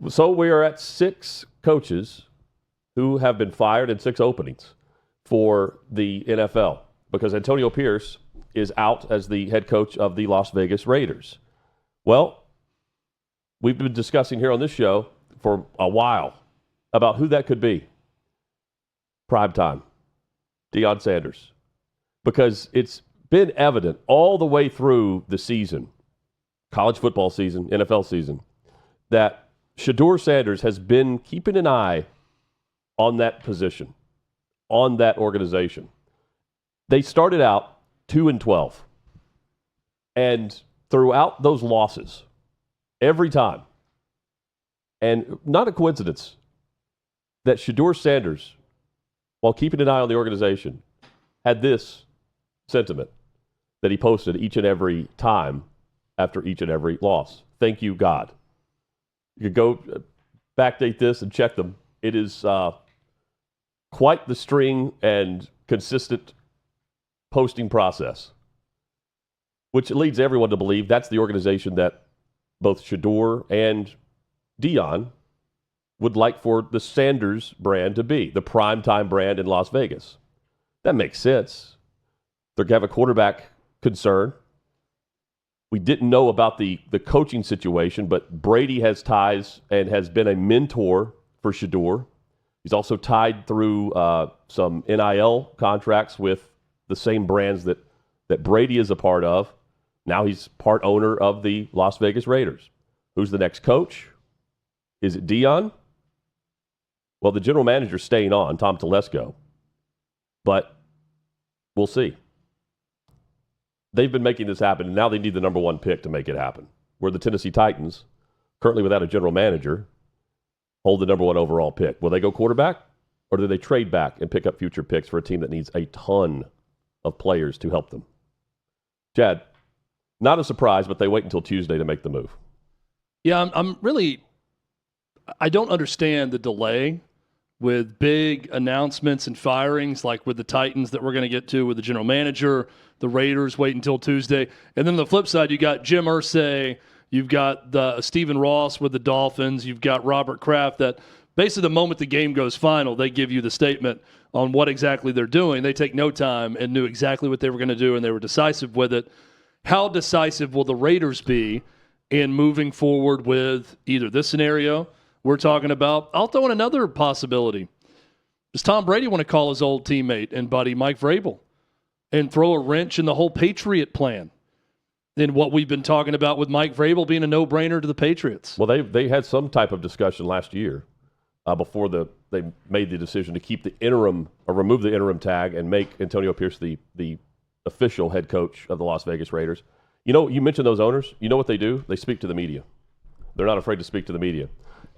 So we are at 6 coaches who have been fired and 6 openings for the NFL because Antonio Pierce is out as the head coach of the Las Vegas Raiders. Well, we've been discussing here on this show for a while about who that could be. Primetime, Deion Sanders. Because it's been evident all the way through the season, college football season, NFL season, that Shedeur Sanders has been keeping an eye on that position, on that organization. They started out 2-12. And throughout those losses, every time, and not a coincidence, that Shedeur Sanders, while keeping an eye on the organization, had this sentiment that he posted each and every time after each and every loss. Thank you, God. You could go backdate this and check them. It is quite the string and consistent posting process, which leads everyone to believe that's the organization that both Shedeur and Deion would like for the Sanders brand to be, the primetime brand in Las Vegas. That makes sense. They're going to have a quarterback concern. We didn't know about the coaching situation, but Brady has ties and has been a mentor for Shedeur. He's also tied through some NIL contracts with the same brands that Brady is a part of. Now he's part owner of the Las Vegas Raiders. Who's the next coach? Is it Deion? Well, the general manager's staying on, Tom Telesco. But we'll see. They've been making this happen, and now they need the number 1 pick to make it happen. Where the Tennessee Titans, currently without a general manager, hold the number 1 overall pick. Will they go quarterback, or do they trade back and pick up future picks for a team that needs a ton of players to help them? Chad, not a surprise, but they wait until Tuesday to make the move. Yeah, I don't understand the delay with big announcements and firings like with the Titans that we're going to get to with the general manager, the Raiders wait until Tuesday. And then on the flip side, you got Jim Irsay, you've got the Stephen Ross with the Dolphins, you've got Robert Kraft that basically the moment the game goes final, they give you the statement on what exactly they're doing. They take no time and knew exactly what they were going to do, and they were decisive with it. How decisive will the Raiders be in moving forward with either this scenario we're talking about? I'll throw in another possibility. Does Tom Brady want to call his old teammate and buddy Mike Vrabel and throw a wrench in the whole Patriot plan? In what we've been talking about with Mike Vrabel being a no-brainer to the Patriots. Well, they had some type of discussion last year before they made the decision to keep the interim or remove the interim tag and make Antonio Pierce the official head coach of the Las Vegas Raiders. You know, you mentioned those owners. You know what they do? They speak to the media. They're not afraid to speak to the media.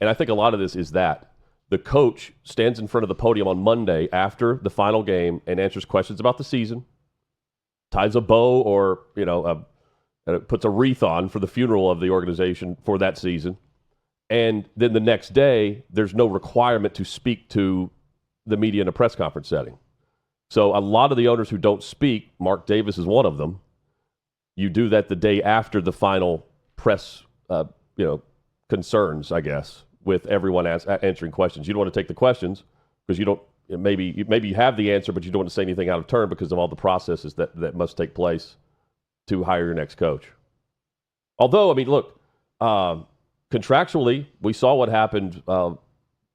And I think a lot of this is that the coach stands in front of the podium on Monday after the final game and answers questions about the season, ties a bow or, puts a wreath on for the funeral of the organization for that season. And then the next day, there's no requirement to speak to the media in a press conference setting. So a lot of the owners who don't speak, Mark Davis is one of them, you do that the day after the final press, concerns, I guess, with everyone answering questions. You don't want to take the questions because you don't. Maybe you have the answer, but you don't want to say anything out of turn because of all the processes that must take place to hire your next coach. Although, look, contractually, we saw what happened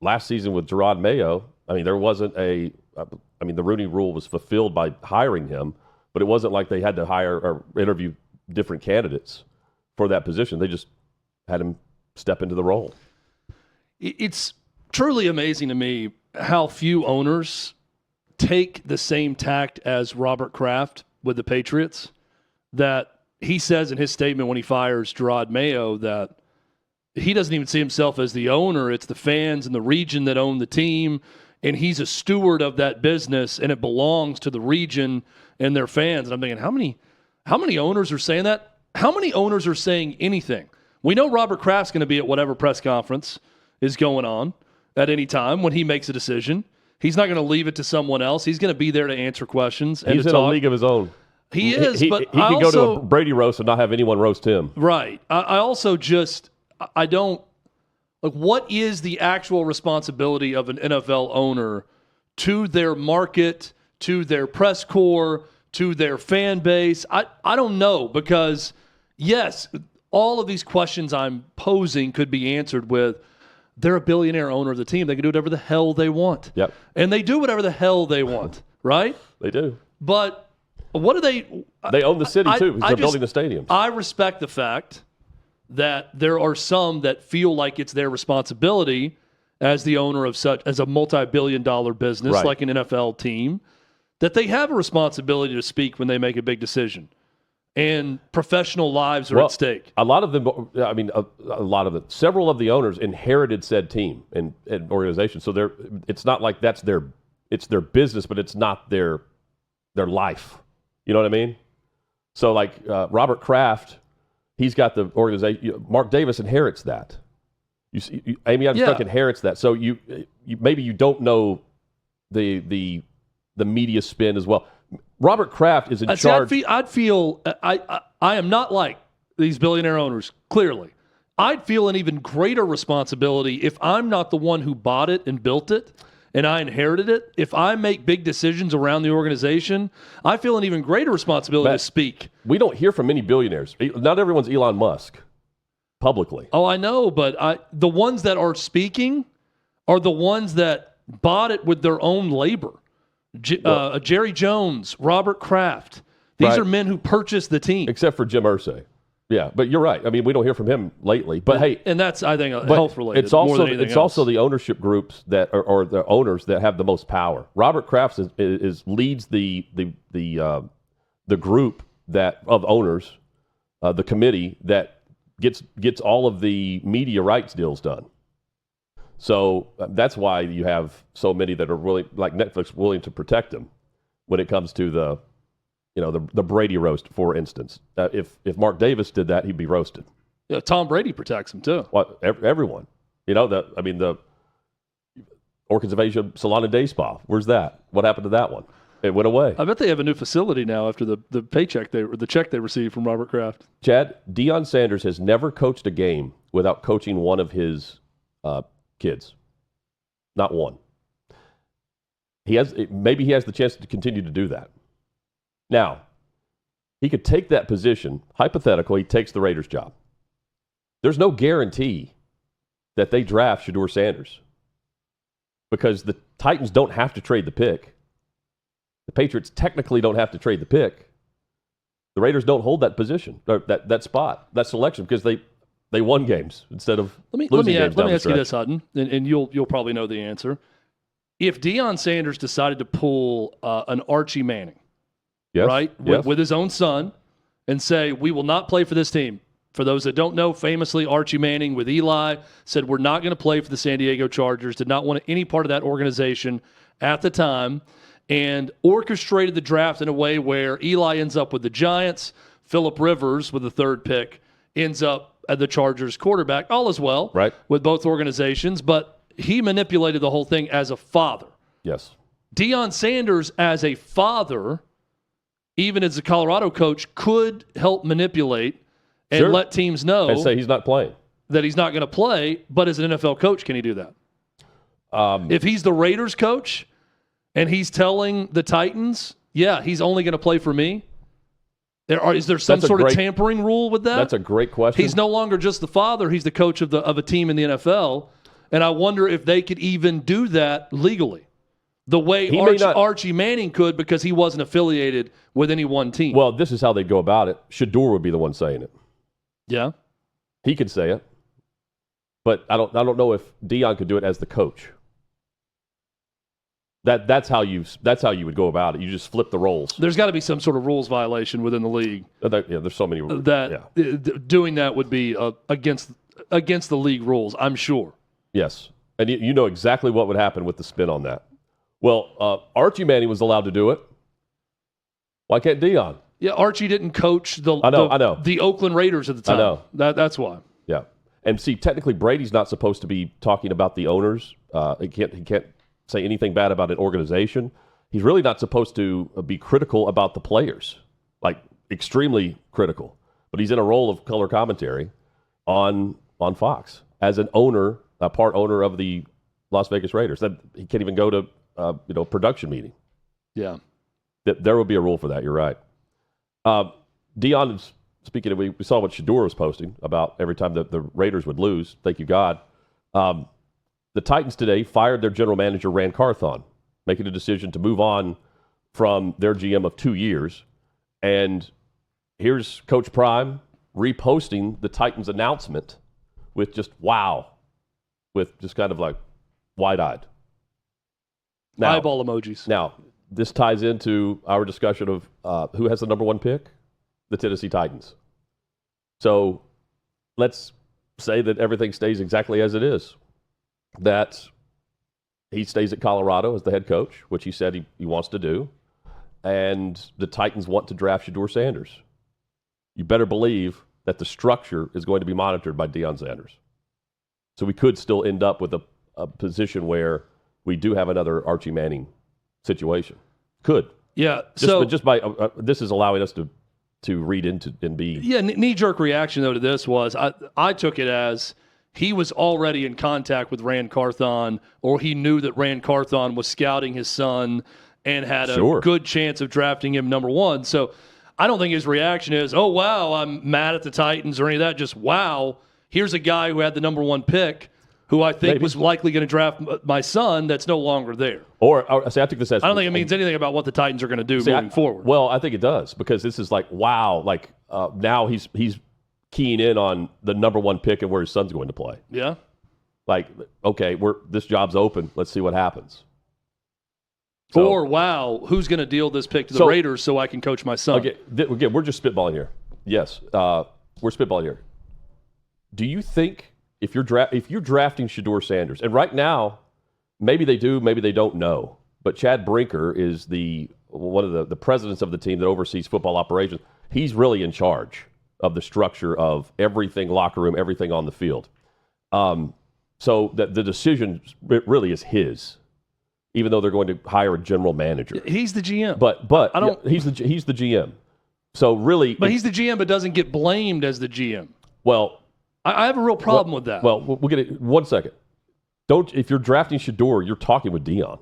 last season with Gerard Mayo. There wasn't the Rooney Rule was fulfilled by hiring him, but it wasn't like they had to hire or interview different candidates for that position. They just had him step into the role. It's truly amazing to me how few owners take the same tact as Robert Kraft with the Patriots, that he says in his statement when he fires Gerard Mayo that he doesn't even see himself as the owner. It's the fans and the region that own the team, and he's a steward of that business, and it belongs to the region and their fans. And I'm thinking, how many owners are saying that? How many owners are saying anything? We know Robert Kraft's going to be at whatever press conference is going on at any time when he makes a decision. He's not going to leave it to someone else. He's going to be there to answer questions. And he's in a league of his own. He is, but he can go to a Brady roast and not have anyone roast him. Right. I also I don't. Like, what is the actual responsibility of an NFL owner to their market, to their press corps, to their fan base? I don't know, because, yes, all of these questions I'm posing could be answered with, they're a billionaire owner of the team. They can do whatever the hell they want. Yep. And they do whatever the hell they want, right? They do. But what do they... They own the city, too, because they're building the stadiums. I respect the fact that there are some that feel like it's their responsibility as the owner of such as a multi-billion-dollar business like an NFL team, that they have a responsibility to speak when they make a big decision, and professional lives are at stake. A lot of them, I mean, a lot of it. Several of the owners inherited said team and organization, so it's not like it's their business, but it's not their life. You know what I mean? So, like Robert Kraft. He's got the organization. Mark Davis inherits that. You see, Amy Adams inherits that. So you maybe you don't know the media spin as well. Robert Kraft is in charge. I am not like these billionaire owners. Clearly, I'd feel an even greater responsibility if I'm not the one who bought it and built it, and I inherited it. If I make big decisions around the organization, I feel an even greater responsibility to speak. We don't hear from many billionaires. Not everyone's Elon Musk publicly. Oh, I know, but the ones that are speaking are the ones that bought it with their own labor. Jerry Jones, Robert Kraft. These are men who purchased the team. Except for Jim Irsay. Yeah, but you're right. I mean, we don't hear from him lately. But and that's, I think, health related. It's also the ownership groups that or the owners that have the most power. Robert Kraft leads the group of owners, the committee that gets all of the media rights deals done. So that's why you have so many that are really, like Netflix, willing to protect them when it comes to the Brady roast, for instance. If Mark Davis did that, he'd be roasted. Yeah, Tom Brady protects him too. What everyone, the Orchids of Asia Salon and Day Spa. Where's that? What happened to that one? It went away. I bet they have a new facility now after the paycheck the check they received from Robert Kraft. Chad, Deion Sanders has never coached a game without coaching one of his kids. Not one. Maybe he has the chance to continue to do that. Now, he could take that position. Hypothetically, he takes the Raiders' job. There's no guarantee that they draft Shedeur Sanders because the Titans don't have to trade the pick. The Patriots technically don't have to trade the pick. The Raiders don't hold that position, or that spot, that selection, because they won games instead of losing games. Let me ask you this, Hutton, and you'll probably know the answer. If Deion Sanders decided to pull an Archie Manning, with his own son, and say, we will not play for this team. For those that don't know, famously, Archie Manning with Eli said, we're not going to play for the San Diego Chargers, did not want any part of that organization at the time, and orchestrated the draft in a way where Eli ends up with the Giants, Phillip Rivers with the third pick ends up at the Chargers quarterback, all as well with both organizations, but he manipulated the whole thing as a father. Yes. Deion Sanders as a father, even as a Colorado coach, could help manipulate and let teams know and say he's not playing, that he's not going to play. But as an NFL coach, can he do that? If he's the Raiders coach and he's telling the Titans, he's only going to play for me, is there some sort of tampering rule with that? That's a great question. He's no longer just the father; he's the coach of a team in the NFL, and I wonder if they could even do that legally. The way Archie Manning could, because he wasn't affiliated with any one team. Well, this is how they'd go about it. Shedeur would be the one saying it. Yeah. He could say it. But I don't know if Deion could do it as the coach. That's how you would go about it. You just flip the roles. There's got to be some sort of rules violation within the league. There's so many rules. Doing that would be against the league rules, I'm sure. Yes. And you know exactly what would happen with the spin on that. Well, Archie Manning was allowed to do it. Why can't Deion? Yeah, Archie didn't coach the Oakland Raiders at the time. I know. That's why. Yeah. And see, technically Brady's not supposed to be talking about the owners. He can't say anything bad about an organization. He's really not supposed to be critical about the players, like extremely critical. But he's in a role of color commentary on Fox as an owner part owner of the Las Vegas Raiders. That he can't even go to a production meeting. Yeah. There would be a rule for that. You're right. Deion is speaking of, we saw what Shedeur was posting about every time that the Raiders would lose. Thank you, God. The Titans today fired their general manager, Rand Carthon, making a decision to move on from their GM of 2 years. And here's Coach Prime reposting the Titans announcement with just wow, with just kind of like wide-eyed. Now, eyeball emojis. Now, this ties into our discussion of who has the number 1 pick? The Tennessee Titans. So let's say that everything stays exactly as it is. That he stays at Colorado as the head coach, which he said he wants to do. And the Titans want to draft Shedeur Sanders. You better believe that the structure is going to be monitored by Deion Sanders. So we could still end up with a position where we do have another Archie Manning situation. Could. Yeah. Just by this is allowing us to read into and be. Yeah. Knee-jerk reaction though to this was I took it as he was already in contact with Rand Carthon, or he knew that Rand Carthon was scouting his son and had a good chance of drafting him number 1. So I don't think his reaction is, oh, wow, I'm mad at the Titans or any of that. Just, wow, here's a guy who had the number 1 pick who I think was likely going to draft my son that's no longer there. Or I took this as... I don't think it means anything about what the Titans are going to do moving forward. Well, I think it does, because this is like, wow, like now he's keying in on the number 1 pick and where his son's going to play. Yeah. Like, okay, this job's open. Let's see what happens. Or, wow, who's going to deal this pick to the Raiders so I can coach my son? Again, we're just spitballing here. Yes, we're spitballing here. Do you think if you're drafting Shedeur Sanders, and right now, maybe they do, maybe they don't know, but Chad Brinker is one of the presidents of the team that oversees football operations. He's really in charge of the structure of everything, locker room, everything on the field. So that the decision really is his. Even though they're going to hire a general manager, he's the GM. But I don't. Yeah, he's the GM. So really, but he's the GM, but doesn't get blamed as the GM. Well, I have a real problem with that. Well, we'll get it. 1 second. If you're drafting Shedeur, you're talking with Deion,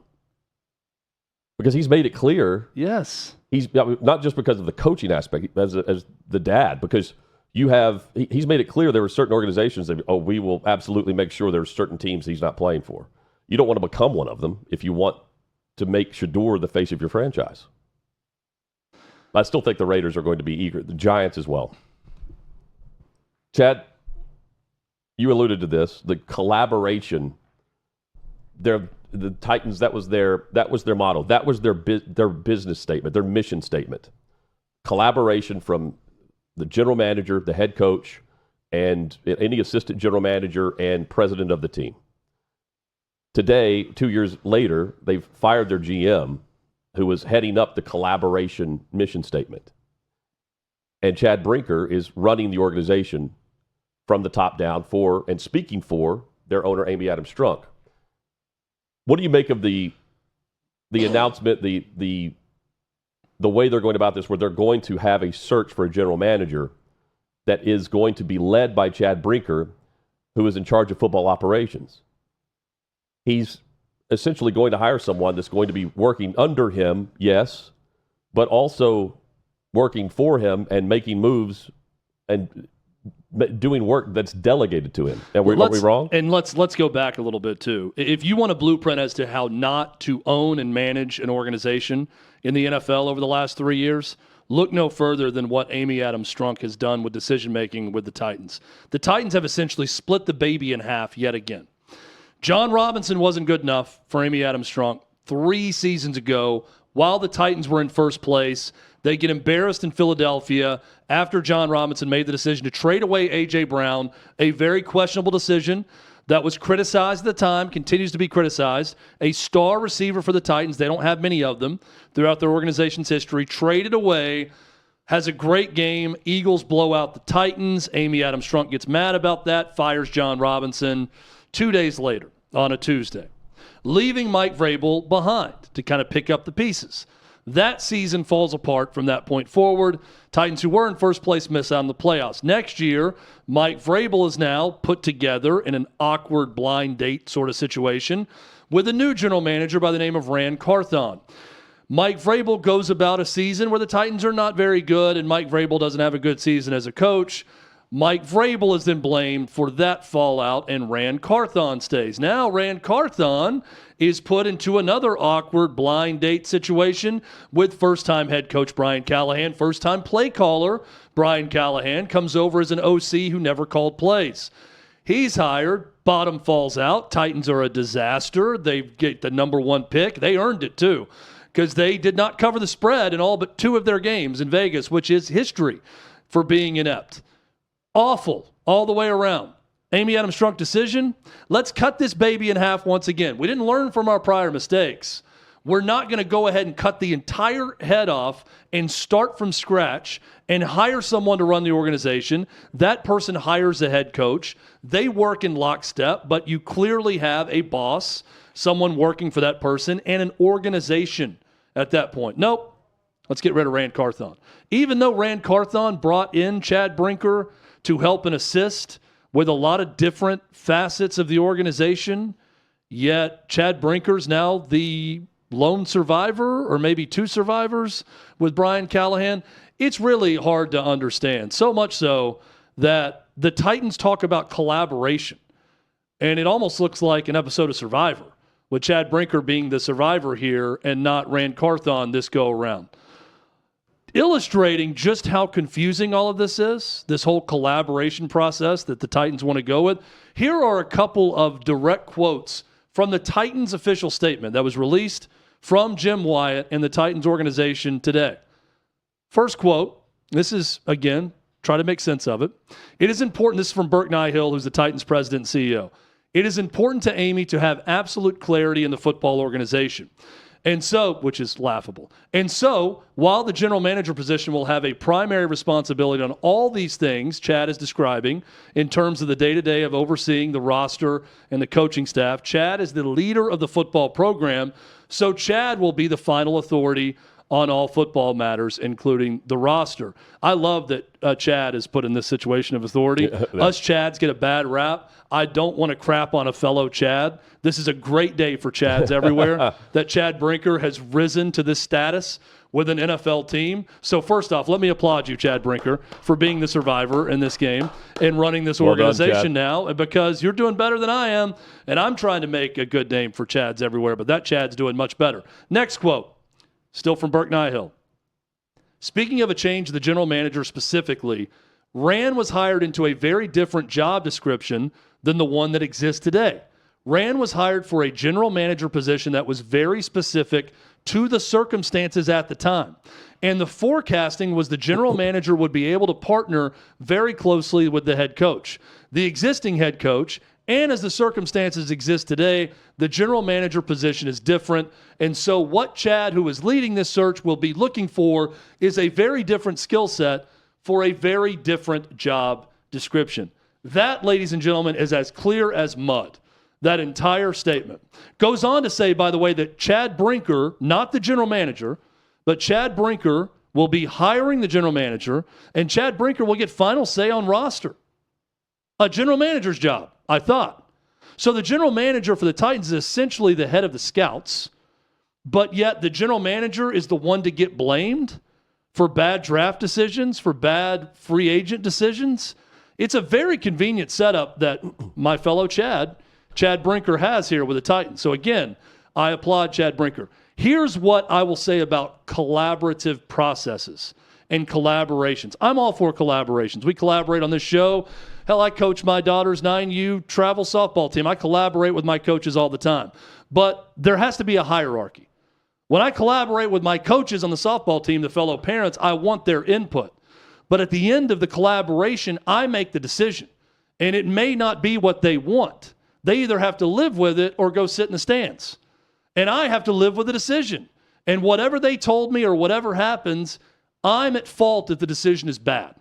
because he's made it clear. Yes, he's not just because of the coaching aspect as the dad, because he's made it clear there were certain organizations that we will absolutely make sure there's certain teams he's not playing for. You don't want to become one of them if you want to make Shedeur the face of your franchise. I still think the Raiders are going to be eager. The Giants as well. Chad, you alluded to this. The collaboration. The Titans. That was their motto. That was their business statement. Their mission statement. Collaboration from the general manager, the head coach, and any assistant general manager and president of the team. Today, 2 years later, they've fired their GM, who was heading up the collaboration mission statement. And Chad Brinker is running the organization from the top down and speaking for their owner, Amy Adams Strunk. What do you make of the announcement, the way they're going about this, where they're going to have a search for a general manager that is going to be led by Chad Brinker, who is in charge of football operations? He's essentially going to hire someone that's going to be working under him, yes, but also working for him and making moves and doing work that's delegated to him. Are we wrong? And let's go back a little bit too. If you want a blueprint as to how not to own and manage an organization in the NFL over the last 3 years, look no further than what Amy Adams Strunk has done with decision-making with the Titans. The Titans have essentially split the baby in half yet again. John Robinson wasn't good enough for Amy Adams Strunk 3 seasons ago while the Titans were in first place. They get embarrassed in Philadelphia after John Robinson made the decision to trade away A.J. Brown, a very questionable decision that was criticized at the time, continues to be criticized. A star receiver for the Titans, they don't have many of them throughout their organization's history, traded away, has a great game. Eagles blow out the Titans. Amy Adams Strunk gets mad about that, fires John Robinson 2 days later on a Tuesday, leaving Mike Vrabel behind to kind of pick up the pieces. That season falls apart from that point forward. Titans, who were in first place, miss out on the playoffs. Next year, Mike Vrabel is now put together in an awkward blind date sort of situation with a new general manager by the name of Rand Carthon. Mike Vrabel goes about a season where the Titans are not very good, and Mike Vrabel doesn't have a good season as a coach. Mike Vrabel is then blamed for that fallout, and Rand Carthon stays. Now, Rand Carthon is put into another awkward blind date situation with first-time head coach Brian Callahan. First-time play caller Brian Callahan comes over as an OC who never called plays. He's hired. Bottom falls out. Titans are a disaster. They get the number 1 pick. They earned it, too, because they did not cover the spread in all but 2 of their games in Vegas, which is history for being inept. Awful all the way around. Amy Adams Strunk decision. Let's cut this baby in half once again. We didn't learn from our prior mistakes. We're not going to go ahead and cut the entire head off and start from scratch and hire someone to run the organization. That person hires a head coach. They work in lockstep, but you clearly have a boss, someone working for that person, and an organization at that point. Nope. Let's get rid of Rand Carthon. Even though Rand Carthon brought in Chad Brinker to help and assist with a lot of different facets of the organization, yet Chad Brinker's now the lone survivor, or maybe 2 survivors with Brian Callahan. It's really hard to understand. So much so that the Titans talk about collaboration, and it almost looks like an episode of Survivor, with Chad Brinker being the survivor here and not Rand Carthon this go around. Illustrating just how confusing all of this is, this whole collaboration process that the Titans want to go with, here are a couple of direct quotes from the Titans official statement that was released from Jim Wyatt and the Titans organization today. First quote, this is, again, try to make sense of it. It is important, this is from Burke Nihill, who's the Titans president and CEO. It is important to Amy to have absolute clarity in the football organization. And so, which is laughable. And so, while the general manager position will have a primary responsibility on all these things Chad is describing in terms of the day-to-day of overseeing the roster and the coaching staff, Chad is the leader of the football program, so Chad will be the final authority on all football matters, including the roster. I love that Chad is put in this situation of authority. Us Chads get a bad rap. I don't want to crap on a fellow Chad. This is a great day for Chads everywhere that Chad Brinker has risen to this status with an NFL team. So first off, let me applaud you, Chad Brinker, for being the survivor in this game and running this organization now, because you're doing better than I am, and I'm trying to make a good name for Chads everywhere, but that Chad's doing much better. Next quote. Still from Burke Nihill. Speaking of a change, the general manager specifically, Rand was hired into a very different job description than the one that exists today. Rand was hired for a general manager position that was very specific to the circumstances at the time. And the forecasting was the general manager would be able to partner very closely with the head coach. The existing head coach, and as the circumstances exist today, the general manager position is different. And so what Chad, who is leading this search, will be looking for is a very different skill set for a very different job description. That, ladies and gentlemen, is as clear as mud. That entire statement goes on to say, by the way, that Chad Brinker, not the general manager, but Chad Brinker will be hiring the general manager, and Chad Brinker will get final say on roster. A general manager's job, I thought. So the general manager for the Titans is essentially the head of the scouts, but yet the general manager is the one to get blamed for bad draft decisions, for bad free agent decisions. It's a very convenient setup that my fellow Chad Brinker has here with the Titans. So again, I applaud Chad Brinker. Here's what I will say about collaborative processes and collaborations. I'm all for collaborations. We collaborate on this show. Hell, I coach my daughter's 9U travel softball team. I collaborate with my coaches all the time. But there has to be a hierarchy. When I collaborate with my coaches on the softball team, the fellow parents, I want their input. But at the end of the collaboration, I make the decision. And it may not be what they want. They either have to live with it or go sit in the stands. And I have to live with the decision. And whatever they told me or whatever happens, I'm at fault if the decision is bad.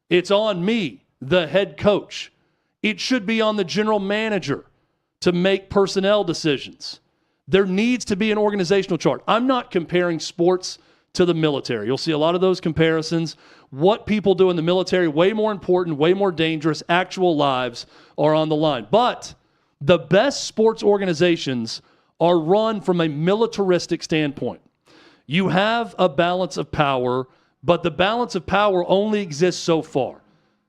It's on me, the head coach. It should be on the general manager to make personnel decisions. There needs to be an organizational chart. I'm not comparing sports to the military. You'll see a lot of those comparisons. What people do in the military, way more important, way more dangerous. Actual lives are on the line. But the best sports organizations are run from a militaristic standpoint. You have a balance of power, but the balance of power only exists so far.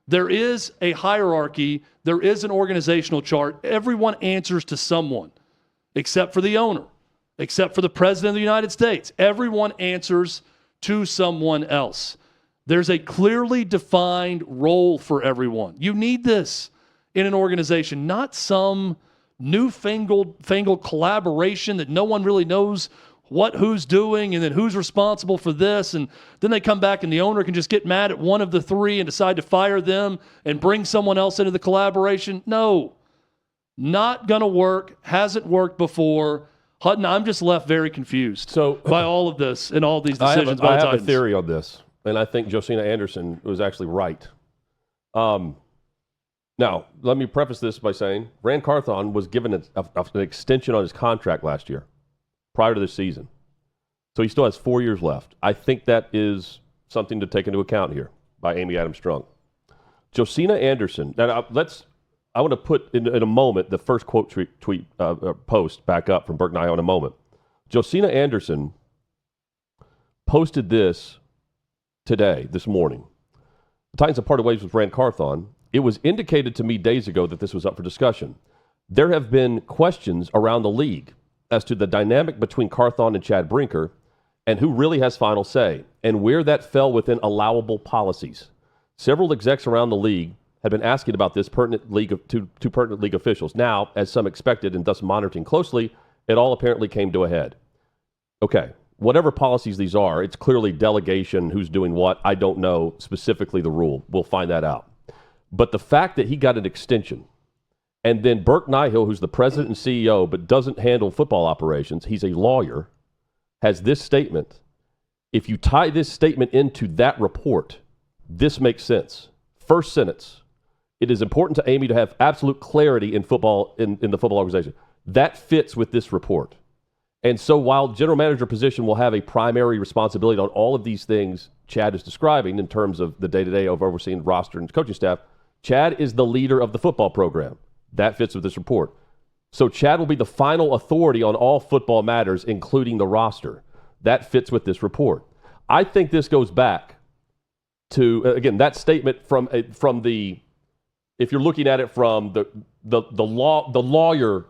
There is a hierarchy. There is an organizational chart. Everyone answers to someone, except for the owner, except for the president of the United States. Everyone answers to someone else. There's a clearly defined role for everyone. You need this in an organization, not some newfangled collaboration that no one really knows what who's doing and then who's responsible for this. And then they come back and the owner can just get mad at one of the three and decide to fire them and bring someone else into the collaboration. No, not going to work. Hasn't worked before. Hutton, I'm just left very confused by all of this and all these decisions by the Titans. I have a theory on this, and I think Josina Anderson was actually right. Now, let me preface this by saying Rand Carthon was given an extension on his contract last year, prior to this season. So he still has 4 years left. I think that is something to take into account here by Amy Adams Strunk. Josina Anderson, now I want to put in a moment the first quote post back up from Burke Nile in a moment. Josina Anderson posted this this morning. The Titans have parted ways with Rand Carthon. It was indicated to me days ago that this was up for discussion. There have been questions around the league as to the dynamic between Carthon and Chad Brinker and who really has final say and where that fell within allowable policies. Several execs around the league had been asking about this to pertinent league officials. Now, as some expected and thus monitoring closely, it all apparently came to a head. Okay, whatever policies these are, it's clearly delegation, who's doing what. I don't know specifically the rule. We'll find that out. But the fact that he got an extension, and then Burke Nihill, who's the president and CEO but doesn't handle football operations, he's a lawyer, has this statement. If you tie this statement into that report, this makes sense. First sentence. It is important to Amy to have absolute clarity in football, in the football organization. That fits with this report. And so while general manager position will have a primary responsibility on all of these things Chad is describing in terms of the day-to-day of overseeing roster and coaching staff, Chad is the leader of the football program. That fits with this report. So Chad will be the final authority on all football matters, including the roster. That fits with this report. I think this goes back to, again, that statement from the, if you're looking at it from the lawyer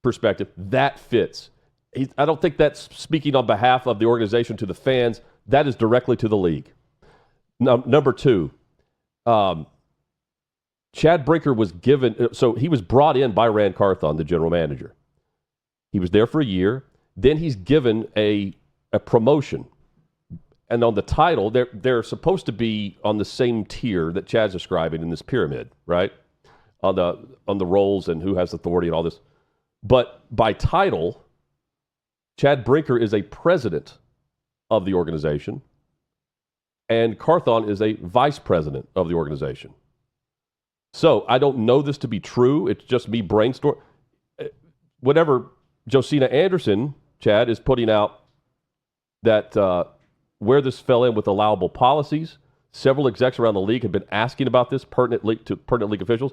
perspective, that fits. I don't think that's speaking on behalf of the organization to the fans. That is directly to the league. Number two, Chad Brinker was given, so he was brought in by Rand Carthon, the general manager. He was there for a year. Then he's given a promotion. And on the title, they're supposed to be on the same tier that Chad's describing in this pyramid, right? On the roles and who has authority and all this. But by title, Chad Brinker is a president of the organization, and Carthon is a vice president of the organization. So I don't know this to be true. It's just me brainstorming. Whatever Josina Anderson, Chad, is putting out that where this fell in with allowable policies, several execs around the league have been asking about this pertinent league officials.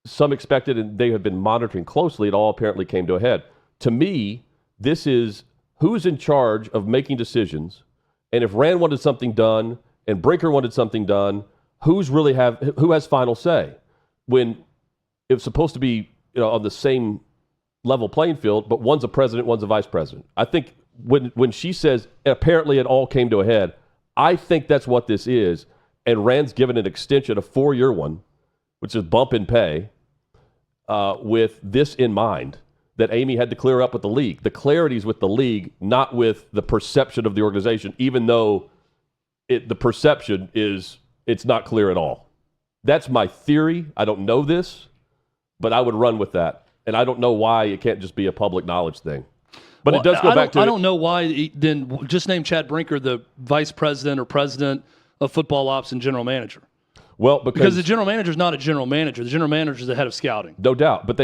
Some expected, and they have been monitoring closely. It all apparently came to a head. To me, this is who's in charge of making decisions, and if Rand wanted something done and Brinker wanted something done, who has final say? When it's supposed to be on the same level playing field, but one's a president, one's a vice president. I think when she says apparently it all came to a head, I think that's what this is. And Rand's given an extension, a 4-year one, which is bump in pay, with this in mind, that Amy had to clear up with the league. The clarity is with the league, not with the perception of the organization, even though the perception is it's not clear at all. That's my theory. I don't know this, but I would run with that. And I don't know why it can't just be a public knowledge thing. But it does go back to... I don't know why then just name Chad Brinker the vice president or president of football ops and general manager. Well, because the general manager is not a general manager. The general manager is the head of scouting. No doubt. But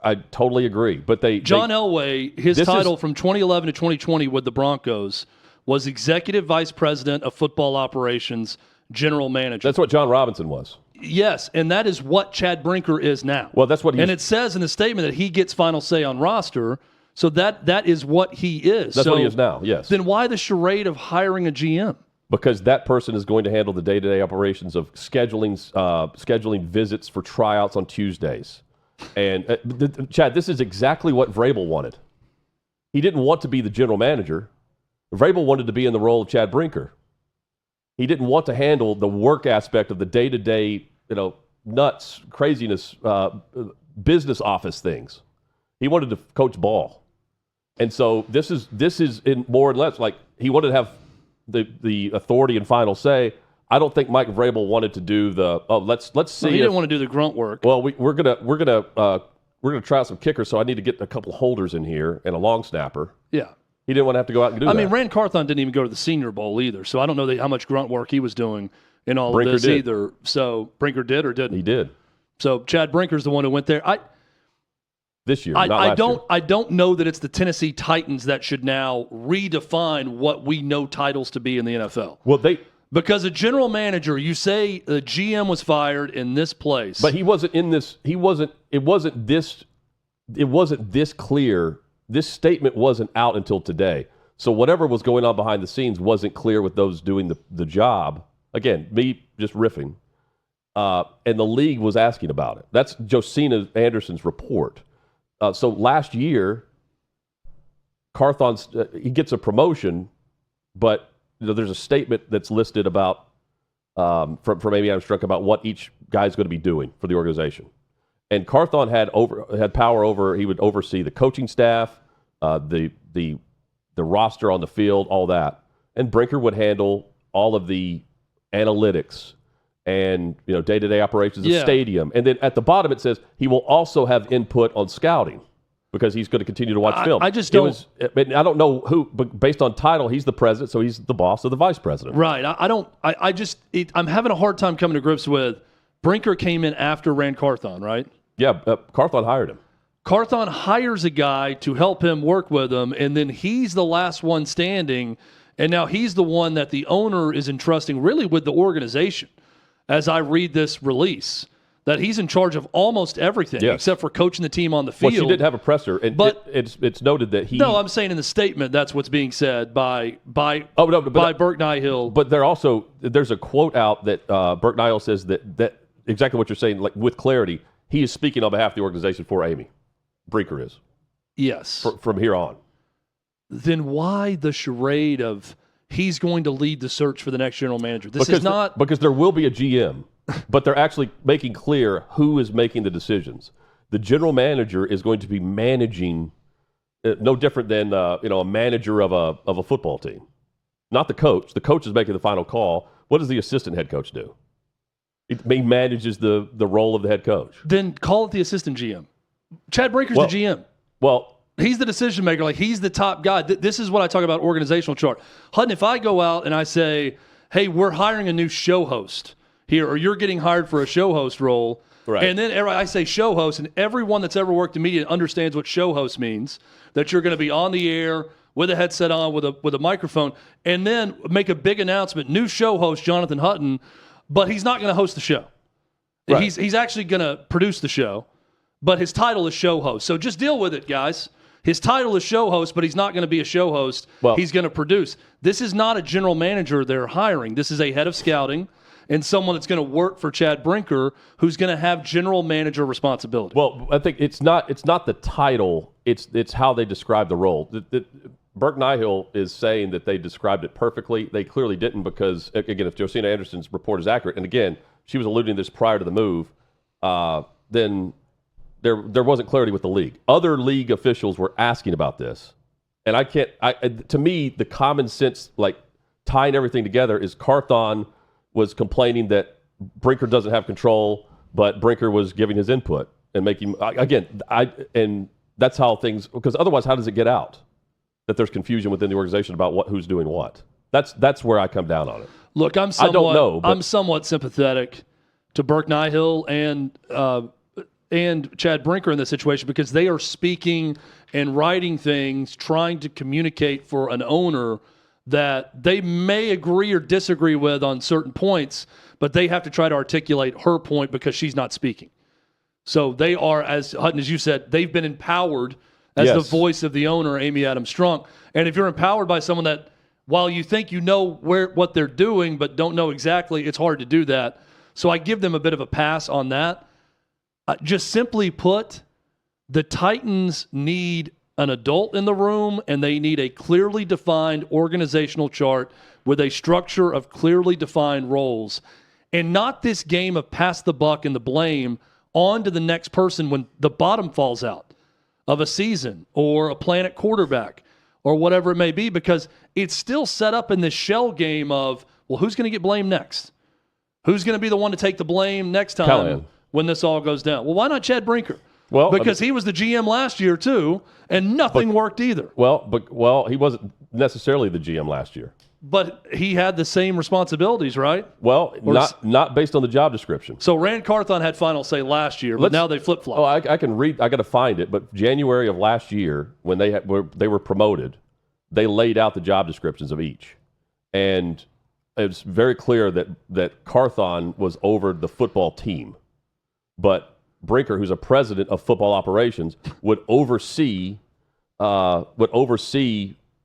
I totally agree. But John Elway, his title from 2011 to 2020 with the Broncos was Executive Vice President of Football Operations, General Manager. That's what John Robinson was. Yes, and that is what Chad Brinker is now. Well, that's what he. And it says in the statement that he gets final say on roster, so that is what he is. That's what he is now, yes. Then why the charade of hiring a GM? Because that person is going to handle the day-to-day operations of scheduling visits for tryouts on Tuesdays. And, Chad, this is exactly what Vrabel wanted. He didn't want to be the general manager. Vrabel wanted to be in the role of Chad Brinker. He didn't want to handle the work aspect of the day-to-day, nuts, craziness, business office things. He wanted to coach ball. And so this is in more or less like he wanted to have the authority and final say. I don't think Mike Vrabel wanted to do let's see. Well, he didn't want to do the grunt work. Well, we're gonna try out some kickers, so I need to get a couple holders in here and a long snapper. Yeah. He didn't want to have to go out and do that. I mean, Rand Carthon didn't even go to the Senior Bowl either, so I don't know how much grunt work he was doing in all Brinker of this did. either. So Brinker did or didn't? He did. So Chad Brinker's the one who went there. This year, not last year. I don't know that it's the Tennessee Titans that should now redefine what we know titles to be in the NFL. Well, because a general manager, you say the GM was fired in this place, but he wasn't in this. He wasn't. It wasn't this. It wasn't this clear. This statement wasn't out until today. So whatever was going on behind the scenes wasn't clear with those doing the job. Again, me just riffing. And the league was asking about it. That's Josina Anderson's report. So last year, Carthon's he gets a promotion, but there's a statement that's listed about from Amy Armstrong about what each guy's going to be doing for the organization. And Carthon had power over. He would oversee the coaching staff, the roster on the field, all that. And Brinker would handle all of the analytics and day-to-day operations of stadium. And then at the bottom it says he will also have input on scouting because he's going to continue to watch film. I just don't. I don't know who, but based on title, he's the president, so he's the boss of the vice president. Right. I'm having a hard time coming to grips with Brinker came in after Rand Carthon, right? Yeah, Carthon hired him. Carthon hires a guy to help him work with him, and then he's the last one standing, and now he's the one that the owner is entrusting really with the organization, as I read this release, that he's in charge of almost everything except for coaching the team on the field. Well, she did have a presser, but it's noted that he... No, I'm saying in the statement that's what's being said by Burke Nihill. But there's a quote out that Burke Nihill says that exactly what you're saying, like with clarity, he is speaking on behalf of the organization for Amy. Brinker is. Yes. From here on. Then why the charade of he's going to lead the search for the next general manager? Because there will be a GM, but they're actually making clear who is making the decisions. The general manager is going to be managing, no different than a manager of a football team. Not the coach. The coach is making the final call. What does the assistant head coach do? He manages the role of the head coach. Then call it the assistant GM. Chad Brinker's the GM. Well, he's the decision maker. Like, he's the top guy. This is what I talk about organizational chart. Hutton, if I go out and I say, hey, we're hiring a new show host here, or you're getting hired for a show host role, right. And then I say show host, and everyone that's ever worked in media understands what show host means, that you're going to be on the air with a headset on, with a microphone, and then make a big announcement, new show host Jonathan Hutton, but he's not going to host the show. Right. He's actually going to produce the show. But his title is show host. So just deal with it, guys. His title is show host, but he's not going to be a show host. Well, he's going to produce. This is not a general manager they're hiring. This is a head of scouting and someone that's going to work for Chad Brinker, who's going to have general manager responsibility. Well, I think it's not the title. It's how they describe the role. Burke Nihill is saying that they described it perfectly. They clearly didn't because, again, if Josina Anderson's report is accurate, and again, she was alluding to this prior to the move, then there wasn't clarity with the league. Other league officials were asking about this. And to me, the common sense, like tying everything together, is Carthon was complaining that Brinker doesn't have control, but Brinker was giving his input and making, and that's how things, because otherwise, how does it get out that there's confusion within the organization about who's doing what? That's where I come down on it. Look, I'm somewhat sympathetic to Burke Nihill and and Chad Brinker in this situation because they are speaking and writing things, trying to communicate for an owner that they may agree or disagree with on certain points, but they have to try to articulate her point because she's not speaking. So they are, as Hutton, as you said, they've been empowered as the voice of the owner, Amy Adams Strunk. And if you're empowered by someone that, while you think you know what they're doing but don't know exactly, it's hard to do that. So I give them a bit of a pass on that. Just simply put, the Titans need an adult in the room, and they need a clearly defined organizational chart with a structure of clearly defined roles, and not this game of pass the buck and the blame on to the next person when the bottom falls out of a season or a plan at quarterback or whatever it may be, because it's still set up in this shell game of, well, who's going to get blamed next? Who's going to be the one to take the blame next time when this all goes down? Well, why not Chad Brinker? Well, because he was the GM last year too, and nothing worked either. Well, he wasn't necessarily the GM last year. But he had the same responsibilities, right? Well, not based on the job description. So Rand Carthon had final say last year, but now they flip-flop. Oh, I can read. I got to find it. But January of last year, when they were promoted, they laid out the job descriptions of each, and it's very clear that Carthon was over the football team, but Brinker, who's a president of football operations, would oversee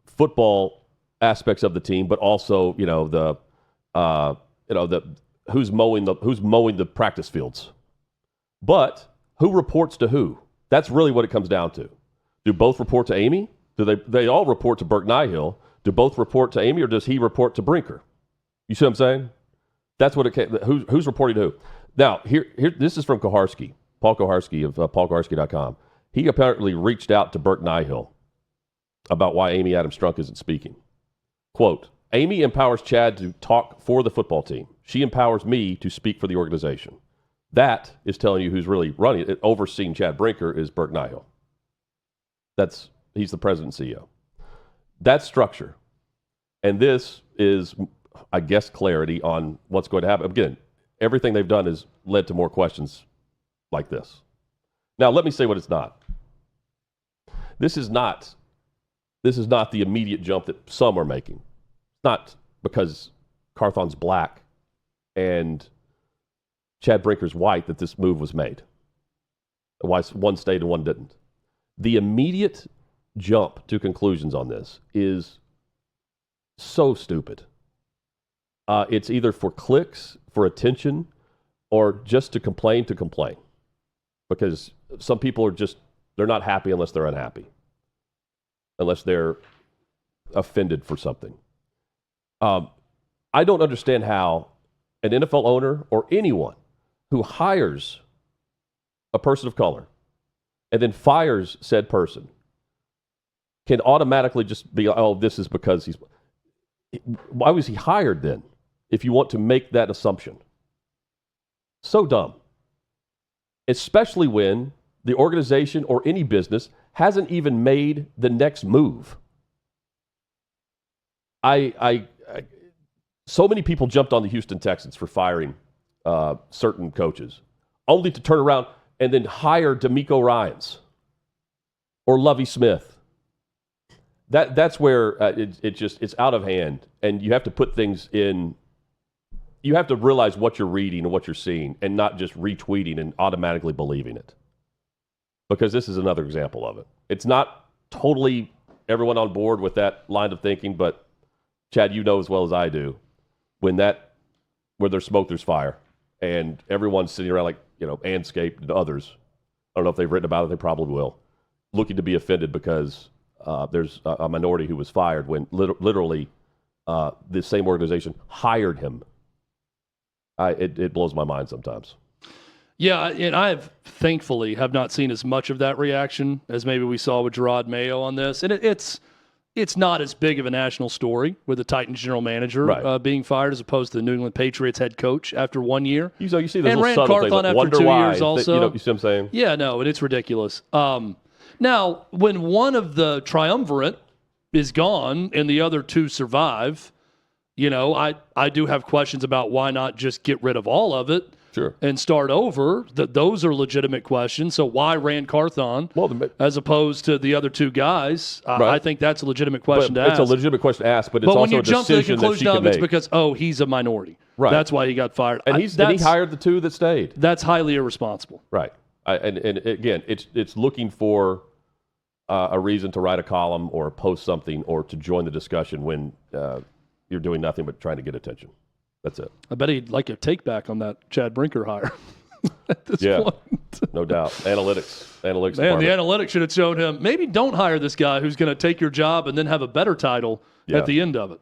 football aspects of the team, but also the who's mowing the practice fields. But who reports to who? That's really what it comes down to. Do both report to Amy? Do they all report to Burke Nihill? Do both report to Amy, or does he report to Brinker? You see what I'm saying? That's what who's reporting to who. Now, here this is from Koharski. Paul Koharski of paulkoharski.com. He apparently reached out to Burke Nihill about why Amy Adams Strunk isn't speaking. Quote, Amy empowers Chad to talk for the football team. She empowers me to speak for the organization. That is telling you who's really running it. Overseeing Chad Brinker is Burke Nihill. He's the president and CEO. That's structure. And this is, I guess, clarity on what's going to happen. Again, everything they've done has led to more questions like this. Now, let me say what it's not. This is not the immediate jump that some are making. It's not because Carthon's black and Chad Brinker's white that this move was made. Why one stayed and one didn't. The immediate jump to conclusions on this is so stupid. It's either for clicks, for attention, or just to complain. Because some people they're not happy unless they're unhappy. Unless they're offended for something. I don't understand how an NFL owner or anyone who hires a person of color and then fires said person can automatically just be, oh, this is because he's... Why was he hired then, if you want to make that assumption? So dumb. Especially when the organization or any business hasn't even made the next move. So many people jumped on the Houston Texans for firing certain coaches, only to turn around and then hire DeMeco Ryans or Lovie Smith. That's where it's out of hand, and you have to put things in. You have to realize what you're reading and what you're seeing, and not just retweeting and automatically believing it. Because this is another example of it. It's not totally everyone on board with that line of thinking, but Chad, you know as well as I do, where there's smoke, there's fire, and everyone's sitting around like, Anscape and others. I don't know if they've written about it, they probably will, looking to be offended because there's a minority who was fired when literally the same organization hired him. It blows my mind sometimes. Yeah, and I thankfully have not seen as much of that reaction as maybe we saw with Gerard Mayo on this. And it's not as big of a national story with the Titans general manager being fired as opposed to the New England Patriots head coach after 1 year. You see those and little Rand subtle Carthon things, like, after 2 years also. You see what I'm saying? Yeah, no, and it's ridiculous. Now, when one of the triumvirate is gone and the other two survive, I do have questions about why not just get rid of all of it Sure. and start over, those are legitimate questions. So why Rand Carthon as opposed to the other two guys? I think that's a legitimate question to ask. It's a legitimate question to ask, but it's when also you a jump to the decision that she conclusion can of it's make. because, he's a minority. Right. That's why he got fired. And he hired the two that stayed. That's highly irresponsible. Right. And again, it's looking for a reason to write a column or post something or to join the discussion when you're doing nothing but trying to get attention. That's it. I bet he'd like a take back on that Chad Brinker hire at this point. No doubt. Analytics. Man, department. the analytics should have shown him, maybe don't hire this guy who's going to take your job and then have a better title at the end of it.